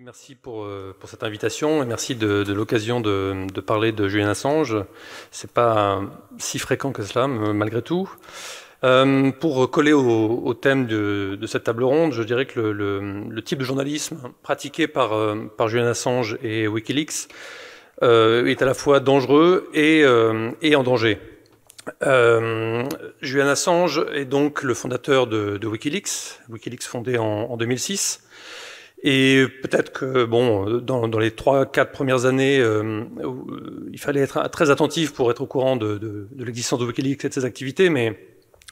Merci pour cette invitation et merci de l'occasion de parler de Julian Assange. C'est pas si fréquent que cela, malgré tout. Pour coller au thème de cette table ronde, je dirais que le type de journalisme pratiqué par Julian Assange et Wikileaks est à la fois dangereux et en danger. Julian Assange est donc le fondateur de Wikileaks fondé en 2006. Et peut-être que, bon, dans les 3-4 premières années, il fallait être très attentif pour être au courant de l'existence de Wikileaks et de ses activités, mais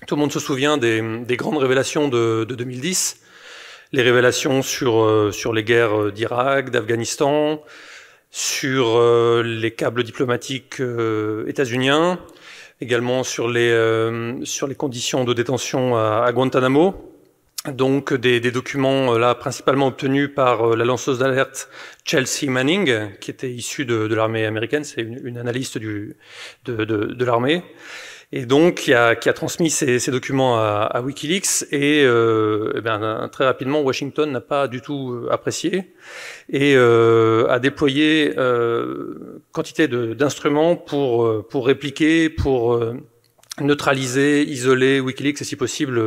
tout le monde se souvient des grandes révélations de 2010, les révélations sur les guerres d'Irak, d'Afghanistan, sur les câbles diplomatiques états-uniens, également sur les conditions de détention à Guantanamo. Donc des documents là principalement obtenus par la lanceuse d'alerte Chelsea Manning, qui était issue de l'armée américaine, c'est une analyste de l'armée, et donc qui a transmis ces documents à Wikileaks, et très rapidement Washington n'a pas du tout apprécié et a déployé quantité d'instruments pour répliquer, pour neutraliser, isoler Wikileaks et si possible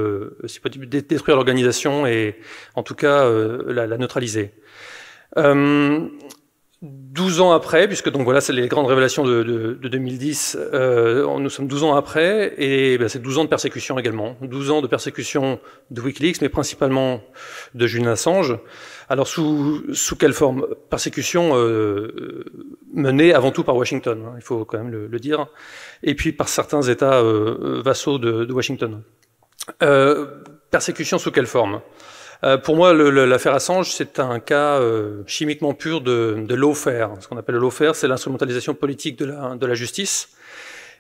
détruire l'organisation et en tout cas la neutraliser. 12 ans après, puisque donc voilà, c'est les grandes révélations de 2010, nous sommes 12 ans après, et c'est 12 ans de persécution également. 12 ans de persécution de Wikileaks, mais principalement de Julian Assange. Alors sous quelle forme? Persécution menée avant tout par Washington, hein, il faut quand même le dire, et puis par certains États vassaux de Washington. Persécution sous quelle forme? Pour moi, l'affaire Assange, c'est un cas chimiquement pur de lawfare. Ce qu'on appelle le lawfare, c'est l'instrumentalisation politique de la justice.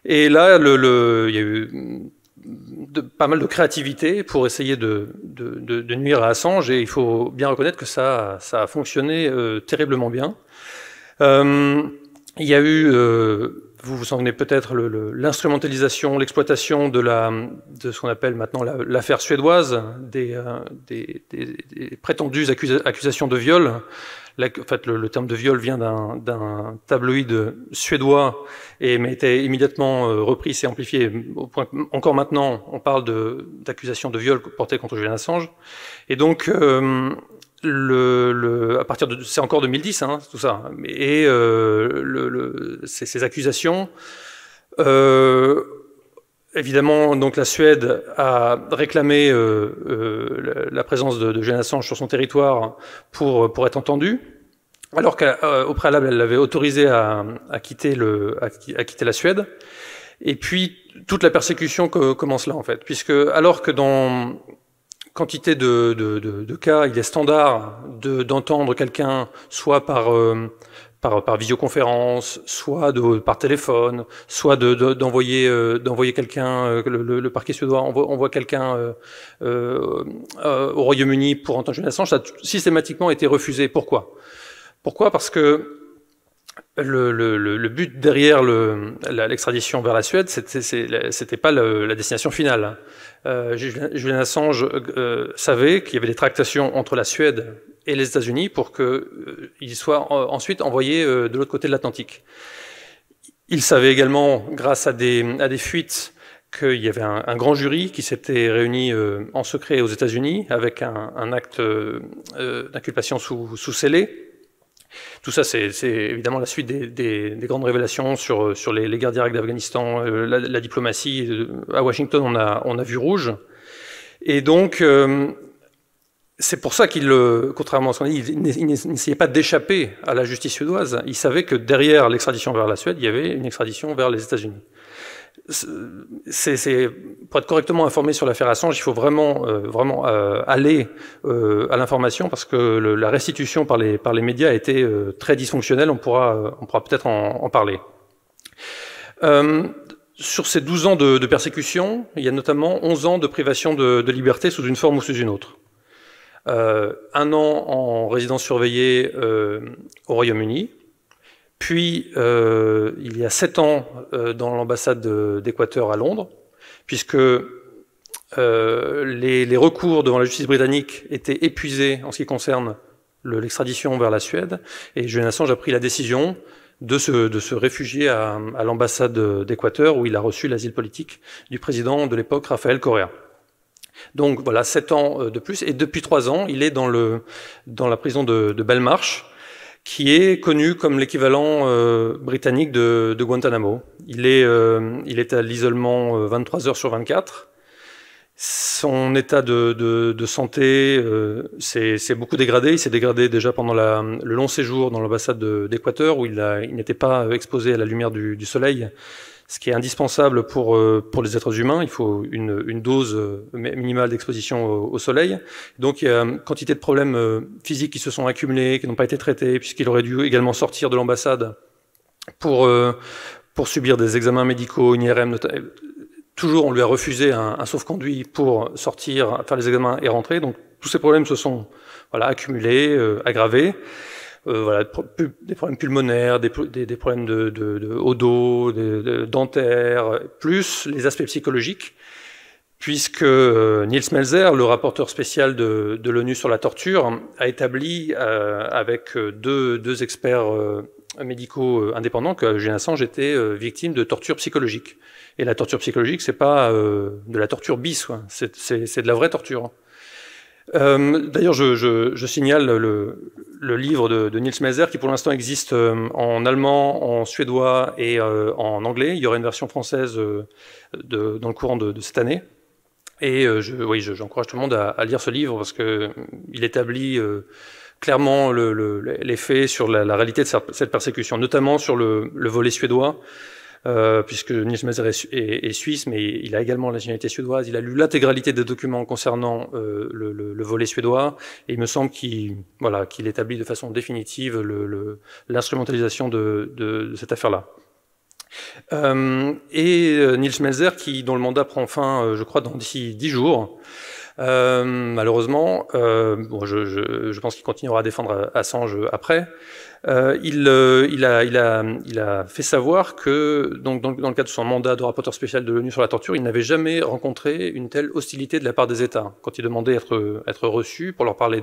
Et là, il y a eu pas mal de créativité pour essayer de nuire à Assange, et il faut bien reconnaître que ça a fonctionné terriblement bien. Il y a eu, vous vous souvenez peut-être, l'instrumentalisation, l'exploitation de ce qu'on appelle maintenant l'affaire suédoise, des prétendues accusations de viol. En fait, le terme de viol vient d'un tabloïd suédois, mais était immédiatement repris et amplifié. Au point que, encore maintenant, on parle d'accusations de viol portées contre Julian Assange. Et donc, à partir de, c'est encore 2010, hein, tout ça. Et ces accusations, évidemment, donc la Suède a réclamé la présence de Julian Assange sur son territoire pour être entendue, alors qu'au préalable, elle l'avait autorisé à quitter la Suède. Et puis toute la persécution commence là, en fait, puisque alors que dans quantité de cas, il est standard d'entendre quelqu'un soit par visioconférence, soit par téléphone, soit d'envoyer quelqu'un, le parquet suédois envoie quelqu'un au Royaume-Uni pour entendre Julian Assange. Ça a systématiquement été refusé. Pourquoi? Parce que le but derrière l'extradition vers la Suède, c'était pas la destination finale. Julian Assange savait qu'il y avait des tractations entre la Suède et les États-Unis pour qu'il soit ensuite envoyé de l'autre côté de l'Atlantique. Il savait également, grâce à des fuites, qu'il y avait un grand jury qui s'était réuni en secret aux États-Unis avec un acte d'inculpation sous scellé. Tout ça, c'est évidemment la suite des grandes révélations sur les guerres d'Irak, d'Afghanistan, la diplomatie. À Washington, on a vu rouge. Et donc, c'est pour ça qu'il, contrairement à ce qu'on dit, il n'essayait pas d'échapper à la justice suédoise. Il savait que derrière l'extradition vers la Suède, il y avait une extradition vers les États-Unis. Pour être correctement informé sur l'affaire Assange, il faut vraiment aller à l'information, parce que la restitution par les médias a été très dysfonctionnelle. On pourra peut-être en parler. Sur ces 12 ans de persécution, il y a notamment 11 ans de privation de liberté sous une forme ou sous une autre. 1 an en résidence surveillée au Royaume-Uni. Puis, il y a 7 ans dans l'ambassade d'Équateur à Londres, puisque les recours devant la justice britannique étaient épuisés en ce qui concerne l'extradition vers la Suède, et Julian Assange a pris la décision de se réfugier à l'ambassade d'Équateur, où il a reçu l'asile politique du président de l'époque, Rafael Correa. Donc voilà, 7 ans de plus, et depuis 3 ans, il est dans la prison de Belmarsh, qui est connu comme l'équivalent britannique de Guantanamo. Il est à l'isolement 23 heures sur 24. Son état de santé s'est beaucoup dégradé. Il s'est dégradé déjà pendant le long séjour dans l'ambassade d'Équateur, où il n'était pas exposé à la lumière du soleil, ce qui est indispensable pour les êtres humains. Il faut une dose minimale d'exposition au soleil. Donc il y a une quantité de problèmes physiques qui se sont accumulés, qui n'ont pas été traités, puisqu'il aurait dû également sortir de l'ambassade pour subir des examens médicaux, une IRM. Toujours, on lui a refusé un sauf-conduit pour sortir, faire les examens et rentrer. Donc tous ces problèmes se sont accumulés, aggravés. Des problèmes pulmonaires, des problèmes au dos, dentaires, plus les aspects psychologiques, puisque Nils Melzer, le rapporteur spécial de l'ONU sur la torture, a établi avec deux experts médicaux indépendants que Julian Assange était victime de torture psychologique. Et la torture psychologique, c'est pas de la torture bis, c'est de la vraie torture. D'ailleurs, je signale le livre de Nils Melzer, qui pour l'instant existe en allemand, en suédois et en anglais. Il y aura une version française dans le courant de cette année. Et j'encourage tout le monde à lire ce livre, parce qu'il établit clairement les faits sur la réalité de cette persécution, notamment sur le volet suédois, puisque Nils Melzer est suisse, mais il a également la nationalité suédoise. Il a lu l'intégralité des documents concernant le volet suédois, et il me semble qu'il établit de façon définitive l'instrumentalisation de cette affaire-là. Nils Melzer, dont le mandat prend fin, je crois, d'ici 10 jours, malheureusement, je pense qu'il continuera à défendre Assange après. Il a fait savoir que, donc, dans le cadre de son mandat de rapporteur spécial de l'ONU sur la torture, il n'avait jamais rencontré une telle hostilité de la part des États. Quand il demandait être reçu pour leur parler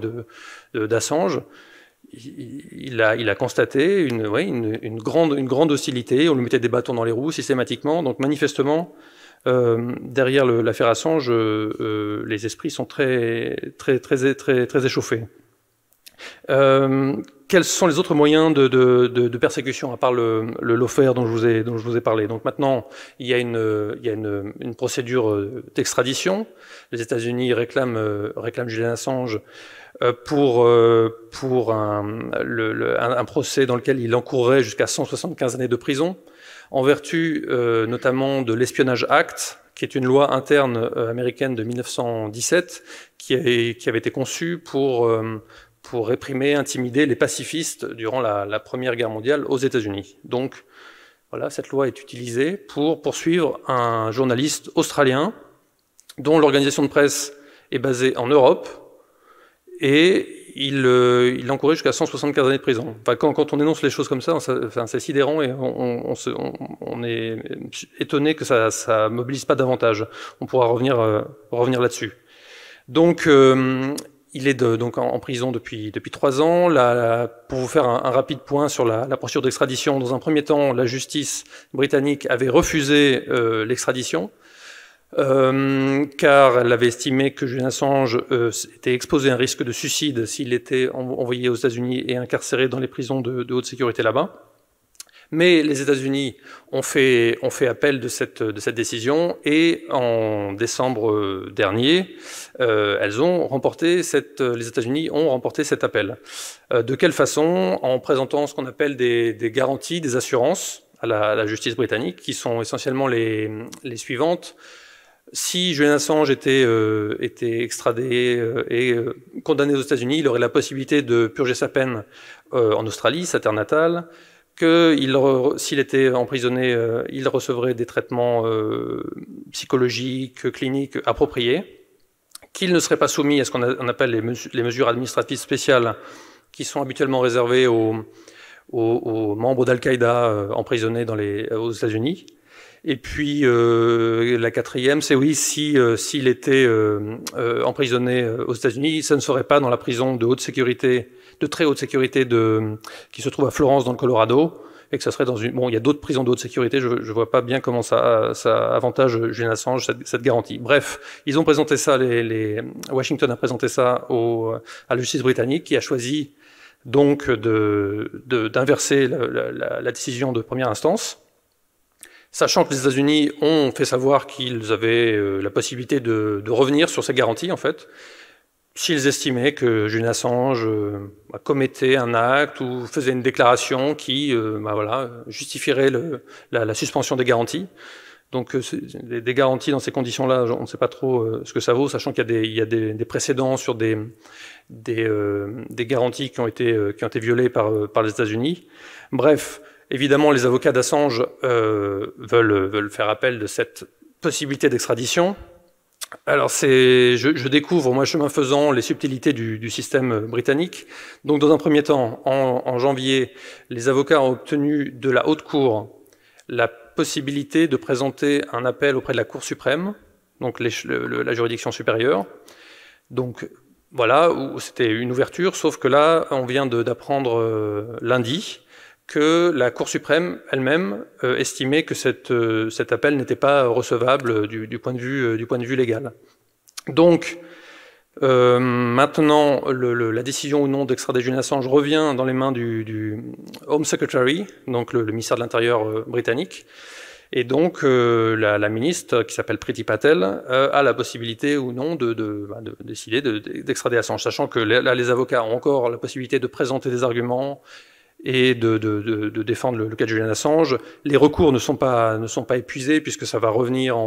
d'Assange, il a constaté une grande hostilité. On lui mettait des bâtons dans les roues systématiquement. Donc manifestement, derrière l'affaire Assange, les esprits sont très échauffés. Quels sont les autres moyens de persécution, à part le lawfare dont je vous ai parlé? Donc maintenant, il y a une procédure d'extradition. Les États-Unis réclament Julian Assange pour un procès dans lequel il encourrait jusqu'à 175 années de prison, en vertu notamment de l'Espionnage Act, qui est une loi interne américaine de 1917, qui avait été conçue pour réprimer, intimider les pacifistes durant la Première Guerre mondiale aux États-Unis. Donc, voilà, cette loi est utilisée pour poursuivre un journaliste australien dont l'organisation de presse est basée en Europe, et il encourait jusqu'à 175 années de prison. Enfin, quand on énonce les choses comme ça, c'est sidérant, et on est étonné que ça mobilise pas davantage. On pourra revenir là-dessus. Donc, il est donc en prison depuis 3 ans. Pour vous faire un rapide point sur la procédure d'extradition, dans un premier temps, la justice britannique avait refusé l'extradition, car elle avait estimé que Julian Assange était exposé à un risque de suicide s'il était envoyé aux États-Unis et incarcéré dans les prisons de haute sécurité là-bas. Mais les États-Unis ont fait appel de cette décision, et en décembre dernier, les États-Unis ont remporté cet appel. De quelle façon? En présentant ce qu'on appelle des garanties, des assurances à la justice britannique, qui sont essentiellement les suivantes. Si Julian Assange était extradé et condamné aux États-Unis, il aurait la possibilité de purger sa peine en Australie, sa terre natale, que s'il était emprisonné, il recevrait des traitements psychologiques, cliniques appropriés, qu'il ne serait pas soumis à ce qu'on appelle les mesures administratives spéciales, qui sont habituellement réservées aux membres d'Al-Qaïda emprisonnés aux États-Unis, Et puis la quatrième, c'est oui, s'il était emprisonné aux États-Unis, ça ne serait pas dans la prison de haute sécurité, de très haute sécurité qui se trouve à Florence dans le Colorado, et que ça serait dans une... Bon, il y a d'autres prisons de haute sécurité, je vois pas bien comment ça avantage Julian Assange, cette garantie. Bref, ils ont présenté ça, Washington a présenté ça à la justice britannique, qui a choisi donc d'inverser la décision de première instance, sachant que les États-Unis ont fait savoir qu'ils avaient la possibilité de revenir sur ces garanties, en fait, s'ils estimaient que Julian Assange commettait un acte ou faisait une déclaration qui justifierait la suspension des garanties. Donc des garanties dans ces conditions-là, on ne sait pas trop ce que ça vaut, sachant qu'il y a des précédents sur des garanties qui ont été violées par les États-Unis. Bref, évidemment, les avocats d'Assange veulent faire appel de cette possibilité d'extradition. Alors je découvre, moi chemin faisant, les subtilités du système britannique. Donc dans un premier temps, en janvier, les avocats ont obtenu de la Haute Cour la possibilité de présenter un appel auprès de la Cour suprême, donc la juridiction supérieure. Donc voilà, où c'était une ouverture, sauf que là, on vient d'apprendre lundi que la Cour suprême elle-même estimait que cet appel n'était pas recevable du point de vue légal. Donc maintenant, la décision ou non d'extrader Julian Assange revient dans les mains du Home Secretary, donc le ministère de l'Intérieur britannique. Et donc la ministre, qui s'appelle Priti Patel, a la possibilité ou non de décider d'extrader Assange, sachant que là, les avocats ont encore la possibilité de présenter des arguments et de défendre le cas de Julian Assange. Les recours ne sont pas épuisés, puisque ça va revenir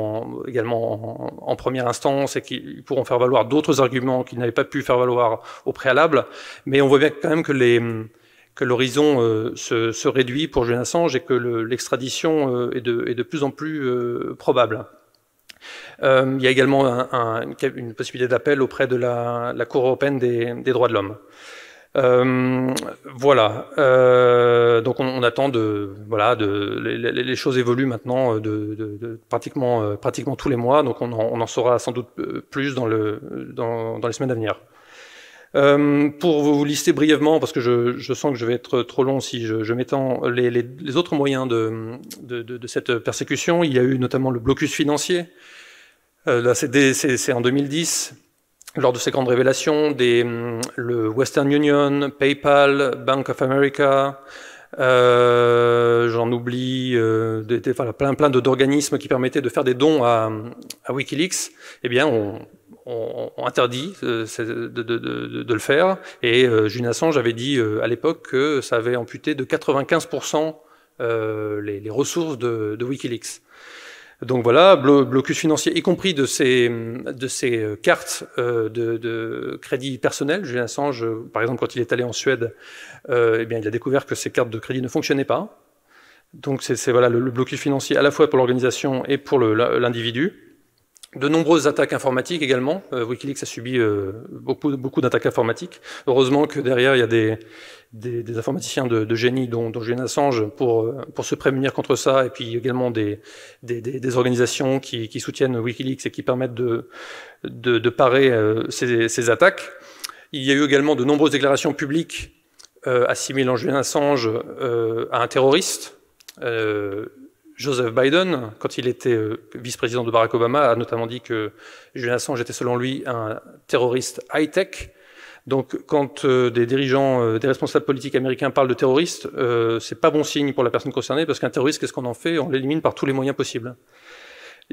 également en première instance, et qu'ils pourront faire valoir d'autres arguments qu'ils n'avaient pas pu faire valoir au préalable. Mais on voit bien quand même que l'horizon se réduit pour Julian Assange, et que l'extradition est de plus en plus probable. Il y a également une possibilité d'appel auprès de la Cour européenne des droits de l'homme. Voilà. Donc on attend les choses évoluent maintenant pratiquement tous les mois, donc on en saura sans doute plus dans les semaines à venir. Pour vous lister brièvement, parce que je sens que je vais être trop long si je m'étends, les autres moyens de cette persécution, il y a eu notamment le blocus financier. Là, c'est en 2010. Lors de ces grandes révélations, le Western Union, PayPal, Bank of America, j'en oublie, plein d'organismes qui permettaient de faire des dons à Wikileaks, eh bien, ont interdit de le faire. Et Julian Assange avait dit à l'époque que ça avait amputé de 95% les ressources de Wikileaks. Donc voilà, blocus financier, y compris de ces cartes de crédit personnel. Julian Assange, par exemple, quand il est allé en Suède, eh bien, il a découvert que ces cartes de crédit ne fonctionnaient pas. Donc c'est voilà, le blocus financier à la fois pour l'organisation et pour l'individu. De nombreuses attaques informatiques également. Wikileaks a subi beaucoup d'attaques informatiques. Heureusement que derrière, il y a des informaticiens de génie, dont Julian Assange, pour se prémunir contre ça, et puis également des organisations qui soutiennent Wikileaks et qui permettent de parer ces attaques. Il y a eu également de nombreuses déclarations publiques assimilant Julian Assange à un terroriste. Joseph Biden, quand il était vice-président de Barack Obama, a notamment dit que Julian Assange était selon lui un terroriste high-tech. Donc quand des dirigeants, des responsables politiques américains parlent de terroristes, c'est pas bon signe pour la personne concernée, parce qu'un terroriste, qu'est-ce qu'on en fait? On l'élimine par tous les moyens possibles.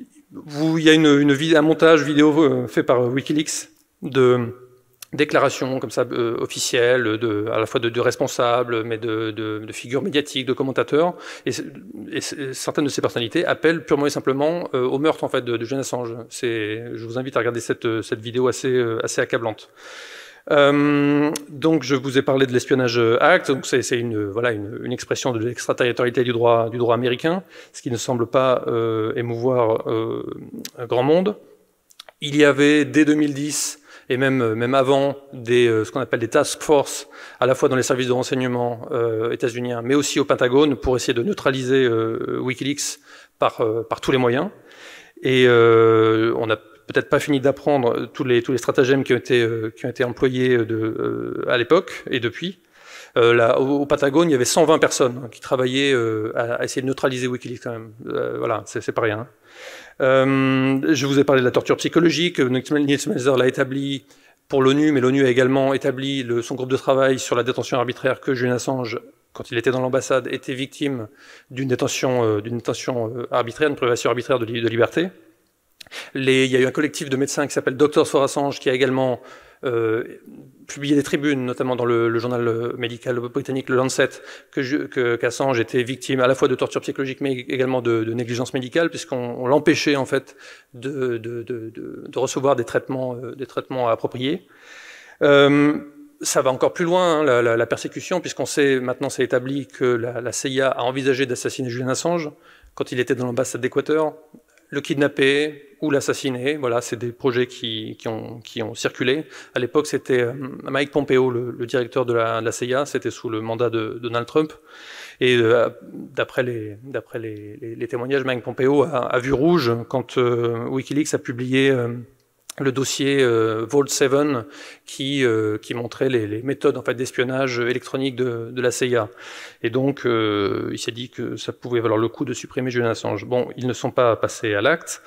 Il y a un montage vidéo fait par Wikileaks de déclarations comme ça officielles, à la fois de responsables, mais de figures médiatiques, de commentateurs, et certaines de ces personnalités appellent purement et simplement au meurtre en fait de Julian Assange. Je vous invite à regarder cette vidéo assez accablante. Donc je vous ai parlé de l'Espionnage Act, donc c'est une expression de l'extraterritorialité du droit américain, ce qui ne semble pas émouvoir grand monde. Il y avait dès 2010 et même avant, ce qu'on appelle des task force, à la fois dans les services de renseignement états-uniens, mais aussi au Pentagone, pour essayer de neutraliser Wikileaks par tous les moyens. Et on n'a peut-être pas fini d'apprendre tous les stratagèmes qui ont été employés à l'époque et depuis. Au Pentagone, il y avait 120 personnes qui travaillaient à essayer de neutraliser Wikileaks quand même. Voilà, c'est pas rien. Je vous ai parlé de la torture psychologique. Nils Melzer l'a établi pour l'ONU, mais l'ONU a également établi son groupe de travail sur la détention arbitraire que Julian Assange, quand il était dans l'ambassade, était victime d'une détention arbitraire, d'une privation arbitraire de liberté. Il y a eu un collectif de médecins qui s'appelle Doctors for Assange qui a également publié des tribunes, notamment dans le journal médical britannique, le Lancet, qu'Assange était victime à la fois de torture psychologique mais également de négligence médicale, puisqu'on l'empêchait en fait de recevoir des traitements appropriés. Ça va encore plus loin, hein, la persécution, puisqu'on sait, maintenant c'est établi que la CIA a envisagé d'assassiner Julian Assange quand il était dans l'ambassade d'Équateur, le kidnapper ou l'assassiner. Voilà, c'est des projets qui ont circulé. À l'époque, c'était Mike Pompeo, le directeur de la CIA, c'était sous le mandat de Donald Trump. Et d'après les témoignages, Mike Pompeo a vu rouge quand Wikileaks a publié le dossier Vault 7 qui montrait les méthodes en fait d'espionnage électronique de la CIA. Et donc il s'est dit que ça pouvait valoir le coup de supprimer Julian Assange. Bon, ils ne sont pas passés à l'acte,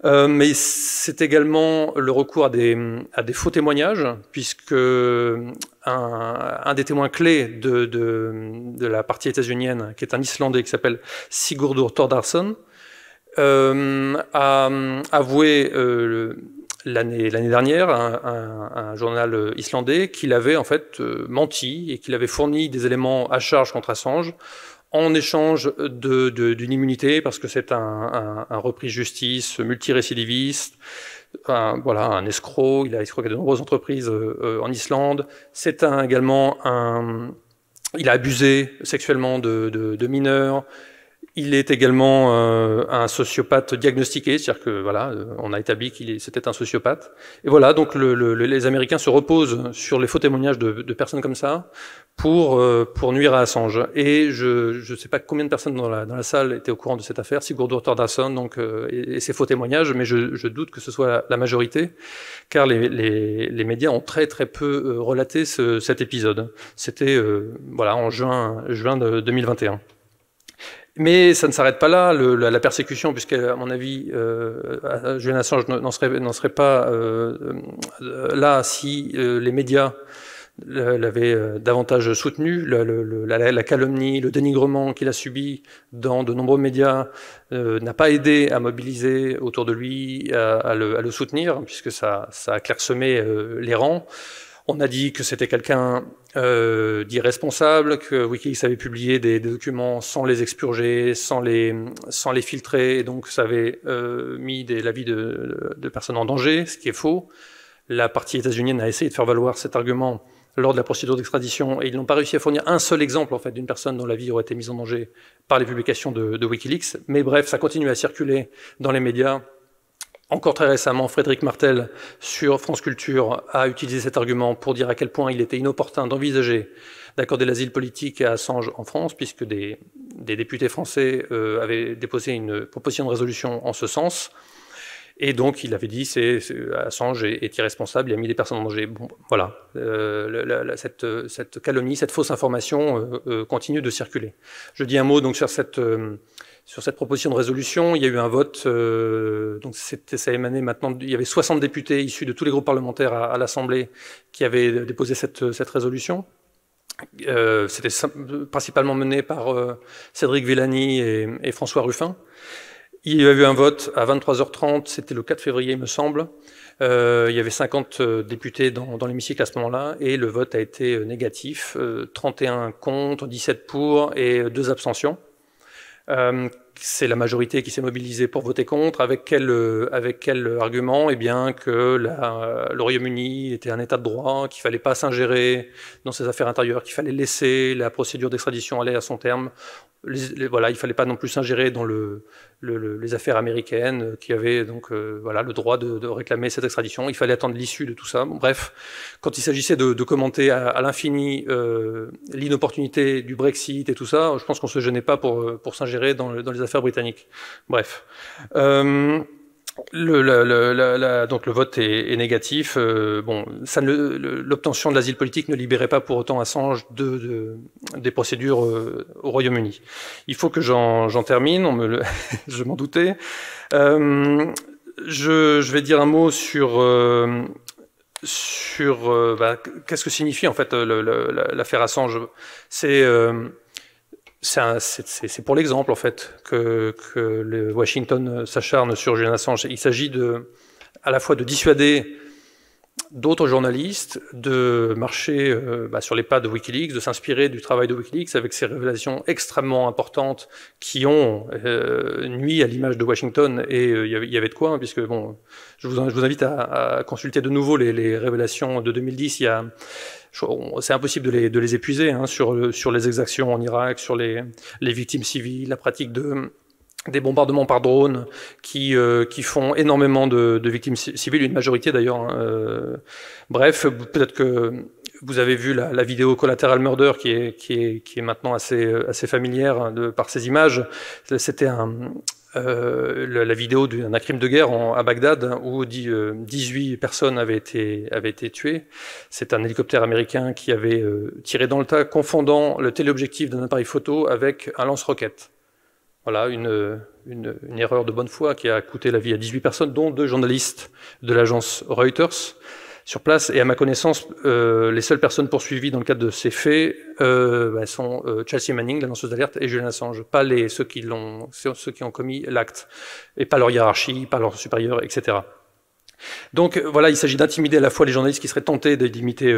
mais c'est également le recours à des faux témoignages, puisque un des témoins clés de la partie états-unienne, qui est un Islandais qui s'appelle Sigurdur Thordarson, a avoué l'année dernière, un journal islandais, qu'il avait en fait menti et qu'il avait fourni des éléments à charge contre Assange en échange d'une immunité, parce que c'est un repris de justice multirécidiviste, un escroc. Il a escroqué de nombreuses entreprises en Islande. C'est également il a abusé sexuellement de mineurs. Il est également un sociopathe diagnostiqué, c'est-à-dire que voilà, on a établi c'était un sociopathe. Et voilà, donc les Américains se reposent sur les faux témoignages de personnes comme ça pour nuire à Assange. Et je ne sais pas combien de personnes dans la salle étaient au courant de cette affaire, Sigurdur Thordarson, donc et ses faux témoignages, mais je doute que ce soit la majorité, car les médias ont très peu relaté cet épisode. C'était en juin de 2021. Mais ça ne s'arrête pas là, la persécution, puisqu'à mon avis, Julian Assange n'en serait pas là si les médias l'avaient davantage soutenu. La calomnie, le dénigrement qu'il a subi dans de nombreux médias n'a pas aidé à mobiliser autour de lui, à le soutenir, puisque ça a clairsemé les rangs. On a dit que c'était quelqu'un d'irresponsable, que Wikileaks avait publié des documents sans les expurger, sans les filtrer, et donc ça avait mis la vie de personnes en danger, ce qui est faux. La partie états-unienne a essayé de faire valoir cet argument lors de la procédure d'extradition, et ils n'ont pas réussi à fournir un seul exemple en fait d'une personne dont la vie aurait été mise en danger par les publications de Wikileaks. Mais bref, ça continue à circuler dans les médias. Encore très récemment, Frédéric Martel, sur France Culture, a utilisé cet argument pour dire à quel point il était inopportun d'envisager d'accorder l'asile politique à Assange en France, puisque des députés français avaient déposé une proposition de résolution en ce sens. Et donc, il avait dit Assange est irresponsable, il a mis des personnes en danger. Bon, voilà, cette calomnie, cette fausse information continue de circuler. Je dis un mot donc sur cette proposition de résolution. Il y a eu un vote, donc ça émanait maintenant, il y avait 60 députés issus de tous les groupes parlementaires à l'Assemblée qui avaient déposé cette résolution. C'était principalement mené par Cédric Villani et François Ruffin. Il y a eu un vote à 23h30, c'était le 4 février, il me semble. Il y avait 50 députés dans l'hémicycle à ce moment-là, et le vote a été négatif, 31 contre, 17 pour et 2 abstentions. C'est la majorité qui s'est mobilisée pour voter contre. Avec quel argument? Eh bien que le Royaume-Uni était un État de droit, qu'il fallait pas s'ingérer dans ses affaires intérieures, qu'il fallait laisser la procédure d'extradition aller à son terme. voilà, il fallait pas non plus s'ingérer dans les affaires américaines qui avaient donc voilà, le droit de réclamer cette extradition. Il fallait attendre l'issue de tout ça. Bon, bref, quand il s'agissait de commenter à l'infini l'inopportunité du Brexit et tout ça, je pense qu'on se gênait pas pour s'ingérer dans les affaires britanniques. Bref. Donc le vote est négatif. Bon, l'obtention de l'asile politique ne libérait pas pour autant Assange des procédures au Royaume-Uni. Il faut que j'en termine. Je m'en doutais. Je vais dire un mot sur qu'est-ce que signifie en fait l'affaire Assange. C'est pour l'exemple, en fait, que le Washington s'acharne sur Julian Assange. Il s'agit à la fois de dissuader d'autres journalistes de marcher sur les pas de Wikileaks, de s'inspirer du travail de Wikileaks avec ces révélations extrêmement importantes qui ont nui à l'image de Washington, et il y avait de quoi, hein, puisque bon, je vous invite à consulter de nouveau les révélations de 2010. C'est impossible de les épuiser, hein, sur les exactions en Irak, sur les victimes civiles, la pratique des bombardements par drone qui font énormément de victimes civiles, une majorité d'ailleurs. Hein. Bref, peut-être que vous avez vu la vidéo Collateral Murder qui est maintenant assez familière, hein, par ces images. C'était la vidéo d'un crime de guerre à Bagdad où 18 personnes avaient été tuées. C'est un hélicoptère américain qui avait tiré dans le tas, confondant le téléobjectif d'un appareil photo avec un lance-roquettes. Voilà, une erreur de bonne foi qui a coûté la vie à 18 personnes, dont 2 journalistes de l'agence Reuters sur place. Et à ma connaissance, les seules personnes poursuivies dans le cadre de ces faits sont Chelsea Manning, la lanceuse d'alerte, et Julian Assange, pas ceux qui ont commis l'acte, et pas leur hiérarchie, pas leurs supérieurs, etc. Donc voilà, il s'agit d'intimider à la fois les journalistes qui seraient tentés d'imiter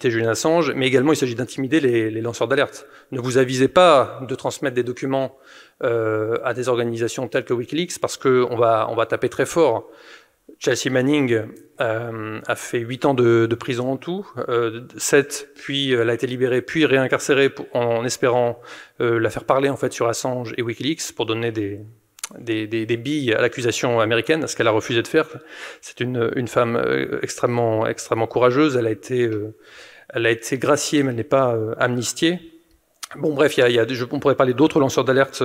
Julian Assange, mais également il s'agit d'intimider les lanceurs d'alerte. Ne vous avisez pas de transmettre des documents à des organisations telles que Wikileaks, parce qu'on va taper très fort. Chelsea Manning a fait 8 ans de prison en tout, 7, puis elle a été libérée, puis réincarcérée en espérant la faire parler en fait sur Assange et Wikileaks pour donner des billes à l'accusation américaine, ce qu'elle a refusé de faire. C'est une femme extrêmement courageuse. Elle a été graciée, mais elle n'est pas amnistiée. Bon, bref, on pourrait parler d'autres lanceurs d'alerte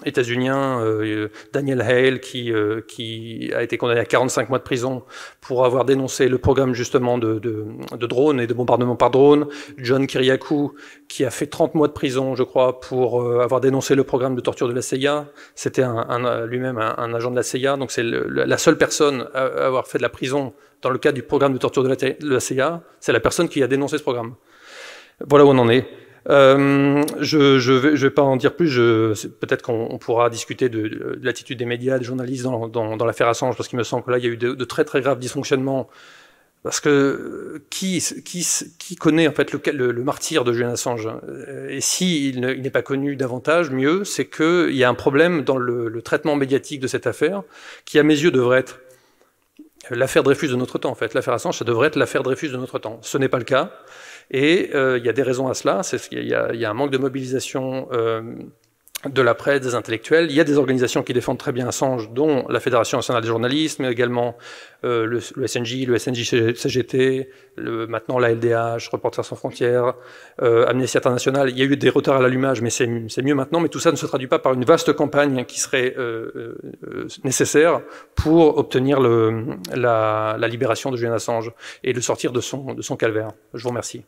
états-uniens, Daniel Hale, qui a été condamné à 45 mois de prison pour avoir dénoncé le programme justement de drones et de bombardements par drone, John Kiriakou, qui a fait 30 mois de prison, je crois, pour avoir dénoncé le programme de torture de la CIA. C'était lui-même un agent de la CIA, donc c'est la seule personne à avoir fait de la prison dans le cadre du programme de torture de la CIA, c'est la personne qui a dénoncé ce programme. Voilà où on en est. Je vais pas en dire plus. Peut-être qu'on pourra discuter de l'attitude des médias, des journalistes dans l'affaire Assange, parce qu'il me semble que là, il y a eu de très très graves dysfonctionnements. Parce que qui connaît en fait le martyr de Julian Assange? Et s'il n'est pas connu davantage, mieux, c'est qu'il y a un problème dans le traitement médiatique de cette affaire, qui à mes yeux devrait être l'affaire Dreyfus de notre temps. En fait, l'affaire Assange, ça devrait être l'affaire Dreyfus de notre temps. Ce n'est pas le cas. Et il y a des raisons à cela. Il y a un manque de mobilisation de la presse, des intellectuels. Il y a des organisations qui défendent très bien Assange, dont la Fédération nationale des journalistes, mais également le SNJ, le SNJ-CGT, maintenant la LDH, Reporters sans frontières, Amnesty International. Il y a eu des retards à l'allumage, mais c'est mieux maintenant. Mais tout ça ne se traduit pas par une vaste campagne qui serait nécessaire pour obtenir la libération de Julian Assange et le sortir de son calvaire. Je vous remercie.